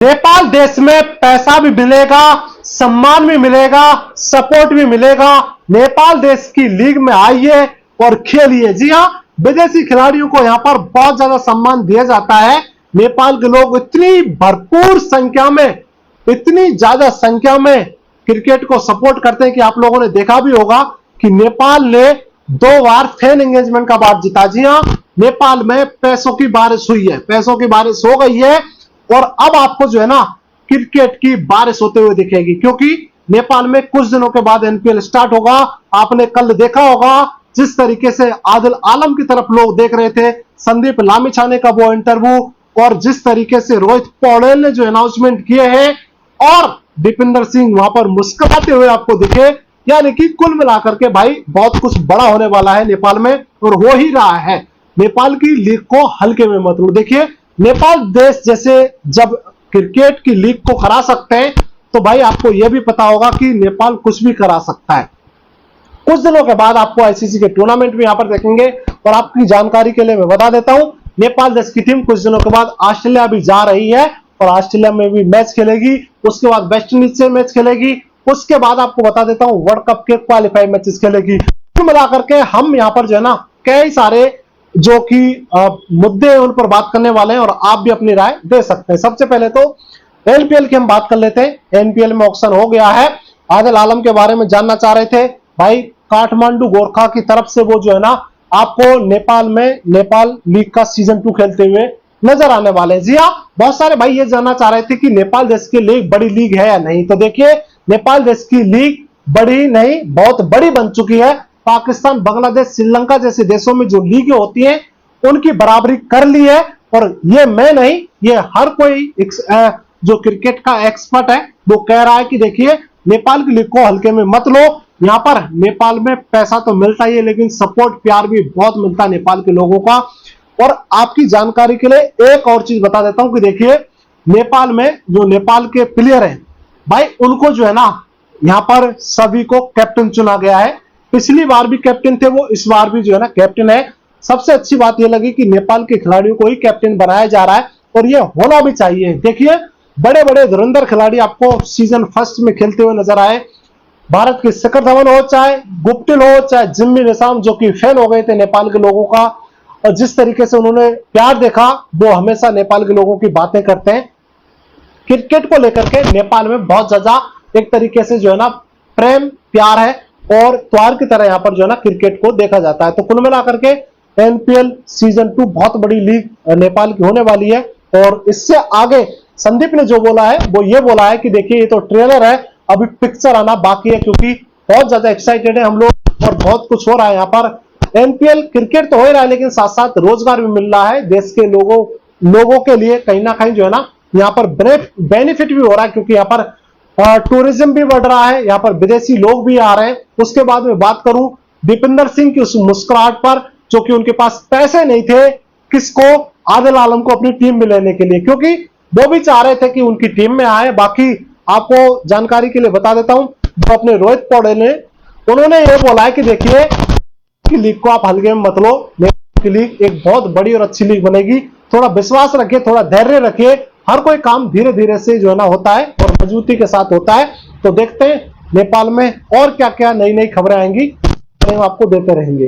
नेपाल देश में पैसा भी मिलेगा, सम्मान भी मिलेगा, सपोर्ट भी मिलेगा। नेपाल देश की लीग में आइए और खेलिए। जी हाँ, विदेशी खिलाड़ियों को यहाँ पर बहुत ज्यादा सम्मान दिया जाता है। नेपाल के लोग इतनी भरपूर संख्या में, इतनी ज्यादा संख्या में क्रिकेट को सपोर्ट करते हैं कि आप लोगों ने देखा भी होगा कि नेपाल ने 2 बार फैन एंगेजमेंट का अवार्ड जीता। जी हाँ, नेपाल में पैसों की बारिश हुई है, पैसों की बारिश हो गई है और अब आपको जो है ना क्रिकेट की बारिश होते हुए दिखेगी, क्योंकि नेपाल में कुछ दिनों के बाद एनपीएल स्टार्ट होगा। आपने कल देखा होगा जिस तरीके से आदिल आलम की तरफ लोग देख रहे थे, संदीप लामिछाने का वो इंटरव्यू, और जिस तरीके से रोहित पौडेल ने जो अनाउंसमेंट किए हैं और दीपिंदर सिंह वहां पर मुस्कुराते हुए आपको दिखे, यानी कि कुल मिलाकर के भाई बहुत कुछ बड़ा होने वाला है नेपाल में, और हो ही रहा है। नेपाल की लीग को हल्के में मत लो। देखिए, नेपाल देश जैसे जब क्रिकेट की लीग को करा सकते हैं तो भाई आपको यह भी पता होगा कि नेपाल कुछ भी करा सकता है। कुछ दिनों के बाद आपको आईसीसी के टूर्नामेंट भी यहां पर देखेंगे। और आपकी जानकारी के लिए मैं बता देता हूं, नेपाल देश की टीम कुछ दिनों के बाद ऑस्ट्रेलिया भी जा रही है और ऑस्ट्रेलिया में भी मैच खेलेगी। उसके बाद वेस्ट इंडीज से मैच खेलेगी। उसके बाद आपको बता देता हूं वर्ल्ड कप के क्वालिफाई मैचेस खेलेगी। कुल मिलाकर के हम यहां पर जो है ना कई सारे जो कि मुद्दे हैं उन पर बात करने वाले हैं और आप भी अपनी राय दे सकते हैं। सबसे पहले तो एनपीएल की हम बात कर लेते हैं। एनपीएल में ऑक्शन हो गया है। आदिल आलम के बारे में जानना चाह रहे थे भाई, काठमांडू गोरखा की तरफ से वो जो है ना आपको नेपाल में नेपाल लीग का सीजन 2 खेलते हुए नजर आने वाले हैं। जी हाँ, बहुत सारे भाई ये जानना चाह रहे थे कि नेपाल देश की लीग बड़ी लीग है या नहीं। तो देखिए, नेपाल देश की लीग बड़ी नहीं, बहुत बड़ी बन चुकी है। पाकिस्तान, बांग्लादेश, श्रीलंका जैसे देशों में जो लीगें होती हैं उनकी बराबरी कर ली है। और ये मैं नहीं, ये हर कोई जो क्रिकेट का एक्सपर्ट है वो कह रहा है कि देखिए, नेपाल की लीग को हल्के में मत लो। यहां पर नेपाल में पैसा तो मिलता ही है, लेकिन सपोर्ट प्यार भी बहुत मिलता है नेपाल के लोगों का। और आपकी जानकारी के लिए एक और चीज बता देता हूं कि देखिए, नेपाल में जो नेपाल के प्लेयर हैं भाई, उनको जो है ना यहां पर सभी को कैप्टन चुना गया है। पिछली बार भी कैप्टन थे वो, इस बार भी जो है ना कैप्टन है। सबसे अच्छी बात यह लगी कि नेपाल के खिलाड़ियों को ही कैप्टन बनाया जा रहा है और यह होना भी चाहिए। देखिए, बड़े बड़े धुरंधर खिलाड़ी आपको सीजन फर्स्ट में खेलते हुए नजर आए। भारत के शिखर धवन हो, चाहे गुप्टिल हो, चाहे जिम्मी रेसाम, जो कि फैन हो गए थे नेपाल के लोगों का, और जिस तरीके से उन्होंने प्यार देखा वो हमेशा नेपाल के लोगों की बातें करते हैं। क्रिकेट को लेकर के नेपाल में बहुत ज्यादा एक तरीके से जो है ना प्रेम प्यार है और त्योहार की तरह यहां पर जो है ना क्रिकेट को देखा जाता है। तो कुल मिलाकर के एनपीएल सीजन 2 बहुत बड़ी लीग नेपाल की होने वाली है। और इससे आगे संदीप ने जो बोला है वो ये बोला है कि देखिए, ये तो ट्रेलर है, अभी पिक्चर आना बाकी है, क्योंकि बहुत ज्यादा एक्साइटेड है हम लोग और बहुत कुछ हो रहा है यहाँ पर। एनपीएल क्रिकेट तो हो ही रहा है, लेकिन साथ साथ रोजगार भी मिल रहा है देश के लोगों के लिए। कहीं ना कहीं जो है ना यहाँ पर बेनिफिट भी हो रहा है, क्योंकि यहाँ पर टूरिज्म भी बढ़ रहा है, यहाँ पर विदेशी लोग भी आ रहे हैं। उसके बाद में बात करूं दीपिंदर सिंह की उस मुस्कुराहट पर, जो कि उनके पास पैसे नहीं थे किसको, आदिल आलम को अपनी टीम में लेने के लिए, क्योंकि वो भी चाह रहे थे कि उनकी टीम में आए। बाकी आपको जानकारी के लिए बता देता हूं, जो अपने रोहित पौडेल ने, उन्होंने ये बोला है कि देखिए, की लीग को आप हल्के में मत लो, की लीग एक बहुत बड़ी और अच्छी लीग बनेगी। थोड़ा विश्वास रखिए, थोड़ा धैर्य रखिए, हर कोई काम धीरे धीरे से जो है ना होता है और मजबूती के साथ होता है। तो देखते हैं नेपाल में और क्या क्या नई नई खबरें आएंगी, आपको देते रहेंगे।